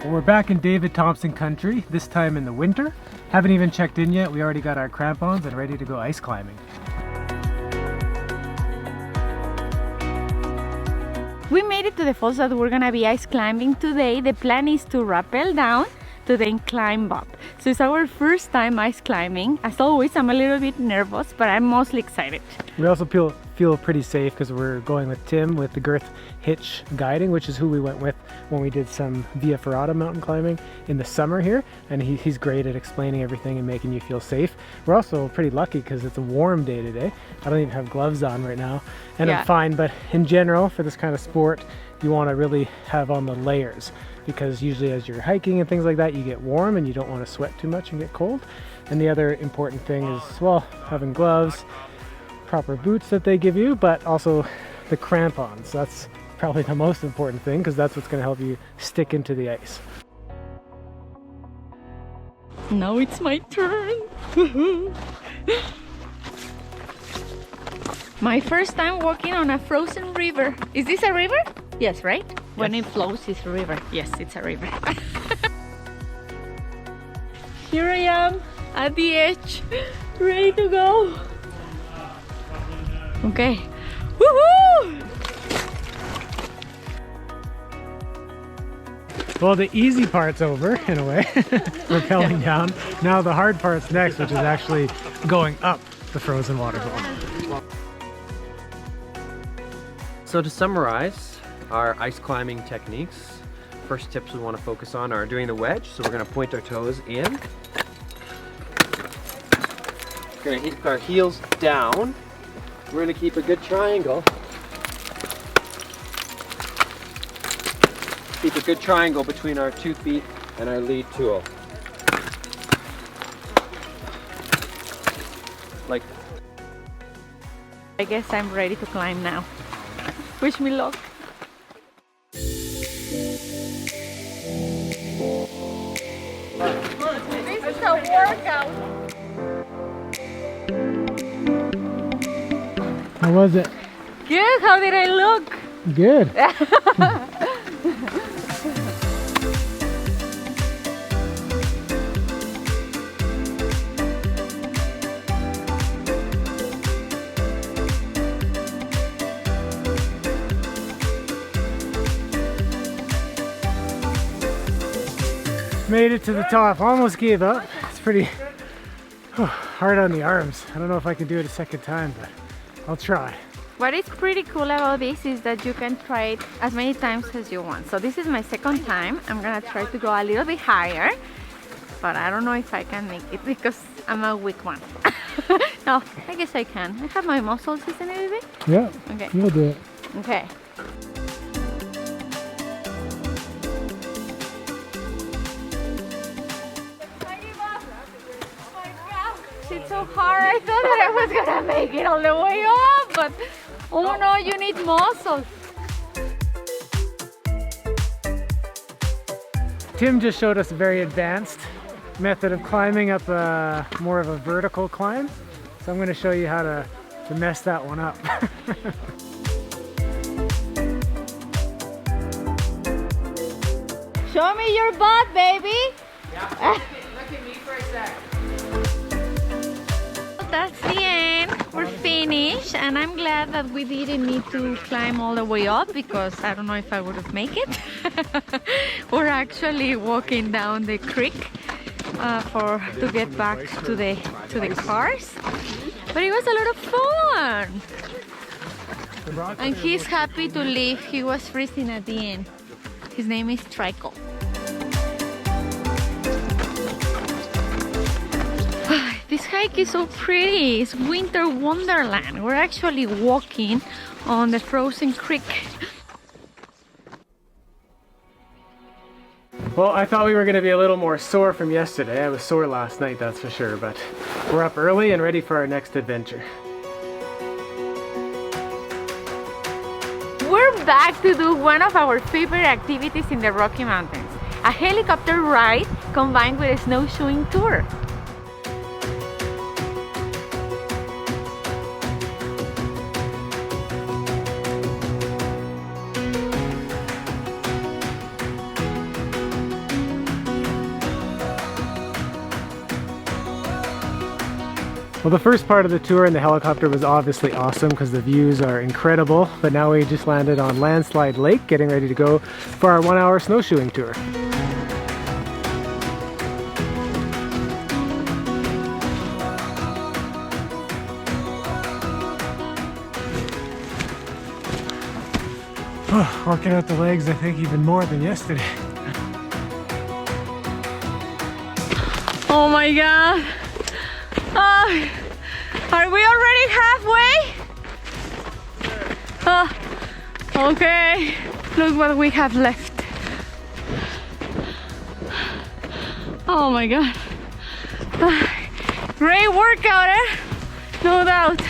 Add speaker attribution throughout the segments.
Speaker 1: Well, we're back in David Thompson Country, this time in the winter. Haven't even checked in yet. We already got our crampons and ready to go ice climbing.
Speaker 2: We made it to the falls that we're gonna be ice climbing today. The plan is to rappel down to then climb up. So it's our first time ice climbing. As always, I'm a little bit nervous, but I'm mostly excited.
Speaker 1: We also feel pretty safe because we're going with Tim with the Girth Hitch Guiding, which is who we went with when we did some Via Ferrata mountain climbing in the summer here, and he's great at explaining everything and making you feel safe. We're also pretty lucky because it's a warm day today. I don't even have gloves on right now, and I'm fine, but in general for this kind of sport you want to really have on the layers, because usually as you're hiking and things like that you get warm and you don't want to sweat too much and get cold. And the other important thing is, well, having gloves, proper boots that they give you, but also the crampons. That's probably the most important thing because that's what's going to help you stick into the ice.
Speaker 2: Now it's my turn. My first time walking on a frozen river. Is this a river? Yes, right? Yes. When it flows, it's a river. Yes, it's a river. Here I am at the edge, ready to go. Okay. Woohoo!
Speaker 1: Well, the easy part's over in a way. Rappelling down. Now the hard part's next, which is actually going up the frozen waterfall.
Speaker 3: So to summarize our ice climbing techniques, first tips we want to focus on are doing the wedge. So we're going to point our toes in. We're going to keep our heels down. We're going to keep a good triangle. Keep a good triangle between our 2 feet and our lead tool. Like.
Speaker 2: I guess I'm ready to climb now. Wish me luck. This is a workout.
Speaker 1: How was it?
Speaker 2: Good. How did I look?
Speaker 1: Good. Made it to the top. Almost gave up. It's pretty hard on the arms. I don't know if I can do it a second time, but I'll try.
Speaker 2: What is pretty cool about this is that you can try it as many times as you want. So this is my second time. I'm gonna try to go a little bit higher, but I don't know if I can make it because I'm a weak one. No, I guess I can. I have my muscles, isn't it, baby?
Speaker 1: Yeah.
Speaker 2: Okay.
Speaker 1: You'll do it.
Speaker 2: Okay. It's so hard. I thought that I was gonna make it all the way up, but oh no, you need muscles.
Speaker 1: Tim just showed us a very advanced method of climbing up more of a vertical climb. So I'm going to show you how to mess that one up.
Speaker 2: Show me your butt, baby.
Speaker 3: Yeah. Look at me for a sec.
Speaker 2: That's the end. We're finished, and I'm glad that we didn't need to climb all the way up because I don't know if I would have made it. We're actually walking down the creek to get back to the cars, but it was a lot of fun. And he's happy to leave. He was freezing at the end. His name is Trico. This hike is so pretty. It's winter wonderland. We're actually walking on the frozen creek.
Speaker 1: Well, I thought we were going to be a little more sore from yesterday. I was sore last night, that's for sure, but we're up early and ready for our next adventure.
Speaker 2: We're back to do one of our favorite activities in the Rocky Mountains, a helicopter ride combined with a snowshoeing tour.
Speaker 1: Well, the first part of the tour in the helicopter was obviously awesome because the views are incredible, but now we just landed on Landslide Lake, getting ready to go for our 1-hour snowshoeing tour. Working out the legs, I think, even more than yesterday.
Speaker 2: Oh my god! Are we already halfway? Okay, look what we have left. Oh my god. Great workout, eh? No doubt.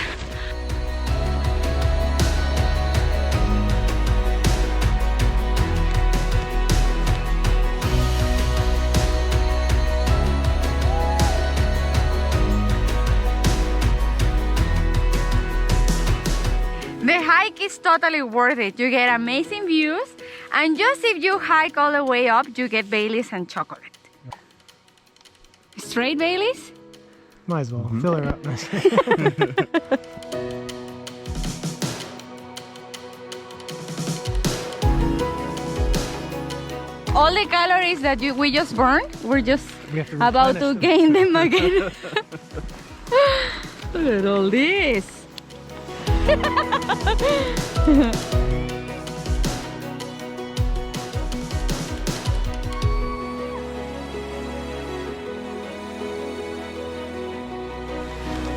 Speaker 2: The hike is totally worth it. You get amazing views, and just if you hike all the way up, you get Baileys and chocolate. Straight Baileys?
Speaker 1: Might as well fill her up.
Speaker 2: All the calories that we just burned, we're just about to
Speaker 1: replenish them.
Speaker 2: gain them again. Look at all this.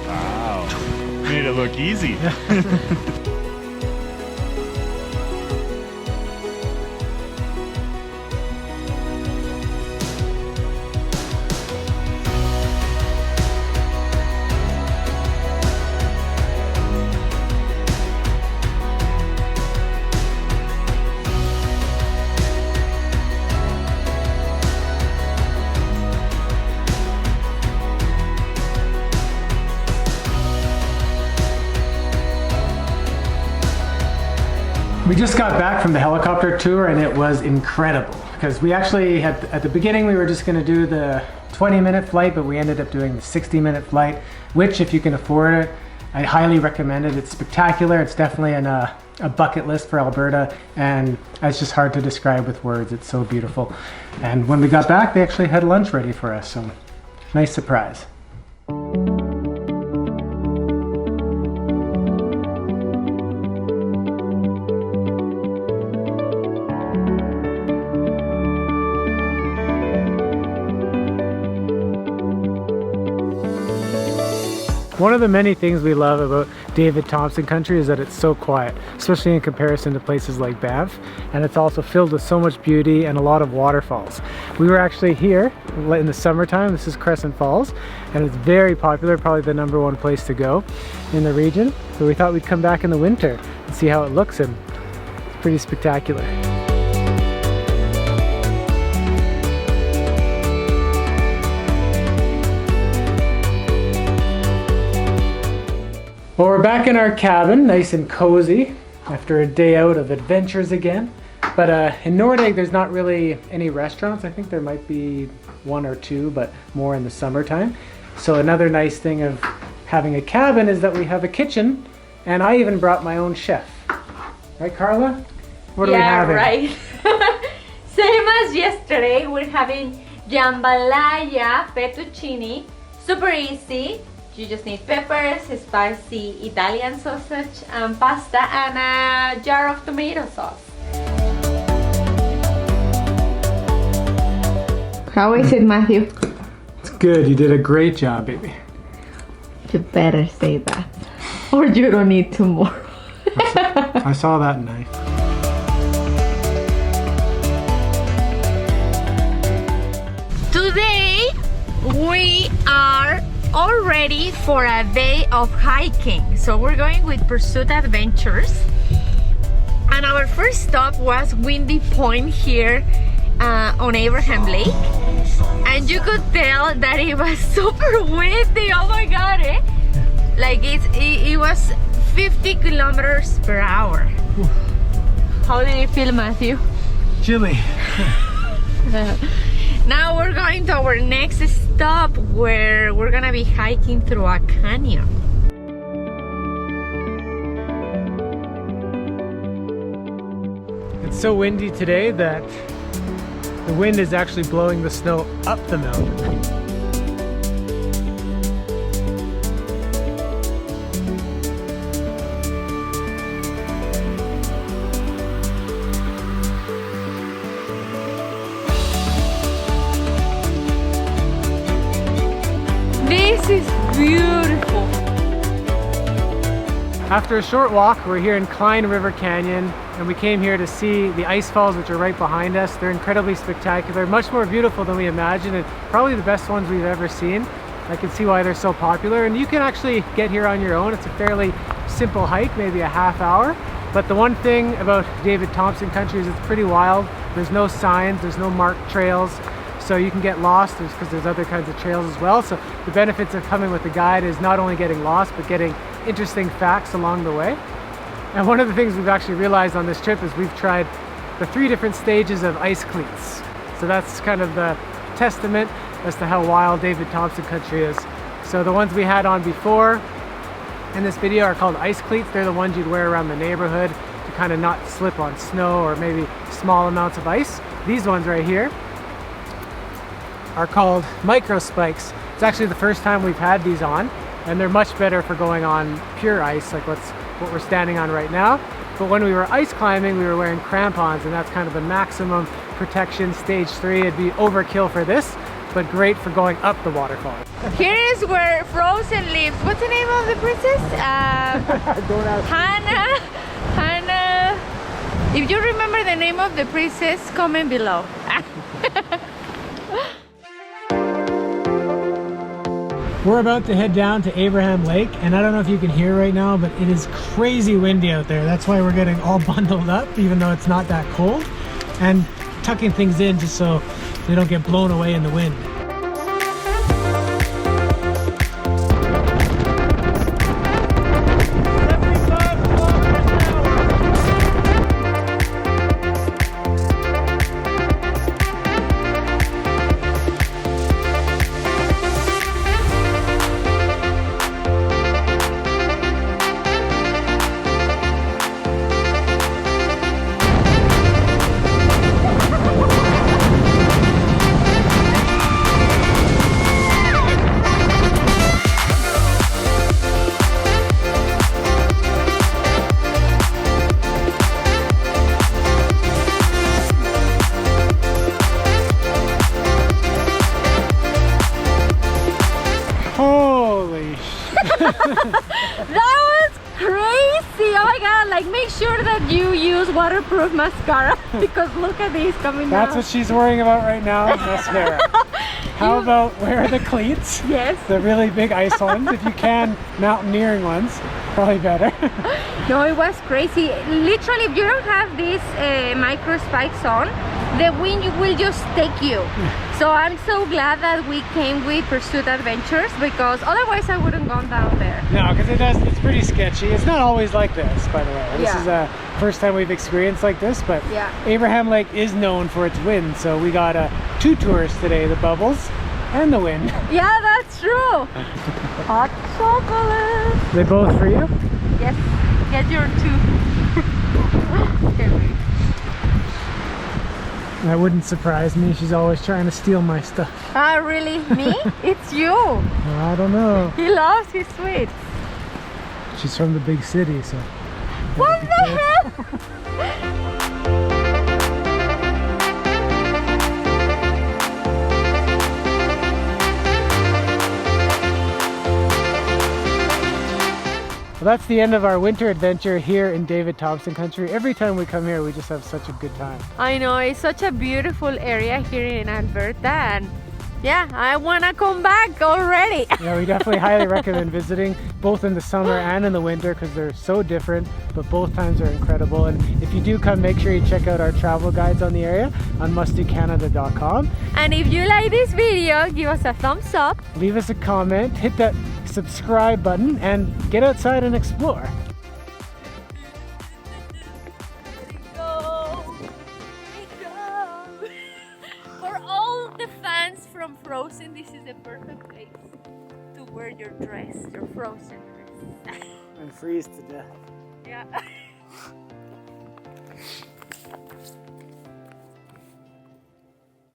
Speaker 4: Wow, made it look easy.
Speaker 1: We just got back from the helicopter tour and it was incredible because we actually had, at the beginning we were just going to do the 20-minute flight, but we ended up doing the 60-minute flight, which if you can afford it, I highly recommend it. It's spectacular. It's definitely a bucket list for Alberta, and it's just hard to describe with words. It's so beautiful. And when we got back, they actually had lunch ready for us, so nice surprise. One of the many things we love about David Thompson Country is that it's so quiet, especially in comparison to places like Banff, and it's also filled with so much beauty and a lot of waterfalls. We were actually here in the summertime. This is Crescent Falls, and it's very popular, probably the #1 place to go in the region. So we thought we'd come back in the winter and see how it looks, and it's pretty spectacular. Well, we're back in our cabin, nice and cozy, after a day out of adventures again. But in Nordegg, there's not really any restaurants. I think there might be 1 or 2, but more in the summertime. So another nice thing of having a cabin is that we have a kitchen, and I even brought my own chef. Right, Carla? What are we having?
Speaker 2: Yeah, right. Same as yesterday, we're having jambalaya fettuccine, super easy. You just need peppers, spicy Italian sausage, and pasta, and a jar of tomato sauce. How is it, Matthew?
Speaker 1: It's good. You did a great job, baby.
Speaker 2: You better say that, or you don't need tomorrow.
Speaker 1: I saw that knife.
Speaker 2: Today, we are all ready for a day of hiking. So we're going with Pursuit Adventures, and our first stop was Windy Point here on Abraham Lake, and you could tell that it was super windy. Oh my god, eh? Like it was 50 kilometers per hour. How did it feel, Matthew?
Speaker 1: Chilly.
Speaker 2: Now we're going to our next stop where we're gonna be hiking through a canyon.
Speaker 1: It's so windy today that the wind is actually blowing the snow up the mountain.
Speaker 2: This is beautiful.
Speaker 1: After a short walk, we're here in Klein River Canyon, and we came here to see the ice falls, which are right behind us. They're incredibly spectacular, much more beautiful than we imagined, and probably the best ones we've ever seen. I can see why they're so popular, and you can actually get here on your own. It's a fairly simple hike, maybe a half hour. But the one thing about David Thompson Country is it's pretty wild. There's no signs, there's no marked trails, so you can get lost because there's other kinds of trails as well. So the benefits of coming with a guide is not only getting lost, but getting interesting facts along the way. And one of the things we've actually realized on this trip is we've tried the 3 different stages of ice cleats. So that's kind of the testament as to how wild David Thompson Country is. So the ones we had on before in this video are called ice cleats. They're the ones you'd wear around the neighborhood to kind of not slip on snow or maybe small amounts of ice. These ones right here are called micro spikes. It's actually the first time we've had these on, and they're much better for going on pure ice like what we're standing on right now. But when we were ice climbing, we were wearing crampons, and that's kind of the maximum protection. Stage 3, it'd be overkill for this, but great for going up the waterfall.
Speaker 2: Here is where Frozen lives. What's the name of the princess? Hannah. If you remember the name of the princess, comment below.
Speaker 1: We're about to head down to Abraham Lake, and I don't know if you can hear right now, but it is crazy windy out there. That's why we're getting all bundled up, even though it's not that cold, and tucking things in just so they don't get blown away in the wind.
Speaker 2: That was crazy! Oh my god, like make sure that you use waterproof mascara because look at these coming down.
Speaker 1: That's what she's worrying about right now, mascara. How about wear the cleats?
Speaker 2: Yes.
Speaker 1: The really big ice ones. If you can, mountaineering ones, probably better.
Speaker 2: No, it was crazy. Literally, if you don't have these micro spikes on, the wind will just take you. So I'm so glad that we came with Pursuit Adventures because otherwise I wouldn't gone down there.
Speaker 1: No, because it's pretty sketchy. It's not always like this, by the way. This is the first time we've experienced like this, but Abraham Lake is known for its wind, so we got 2 tours today, the bubbles and the wind.
Speaker 2: Yeah, that's true. Hot chocolate.
Speaker 1: They both for you?
Speaker 2: Yes, get your 2. Here.
Speaker 1: That wouldn't surprise me. She's always trying to steal my stuff.
Speaker 2: Ah, really? Me? It's you.
Speaker 1: I don't know.
Speaker 2: He loves his sweets.
Speaker 1: She's from the big city, so.
Speaker 2: What the hell?
Speaker 1: Well, that's the end of our winter adventure here in David Thompson Country. Every time we come here, we just have such a good time.
Speaker 2: I know, it's such a beautiful area here in Alberta, and yeah, I want to come back already.
Speaker 1: Yeah, we definitely highly recommend visiting both in the summer and in the winter because they're so different, but both times are incredible. And if you do come, make sure you check out our travel guides on the area on mustdocanada.com.
Speaker 2: And if you like this video, give us a thumbs up.
Speaker 1: Leave us a comment, hit that subscribe button, and get outside and explore.
Speaker 2: Go. For all the
Speaker 5: from Frozen, this is the perfect place to wear your dress, your Frozen dress.
Speaker 1: And freeze to death.
Speaker 5: Yeah.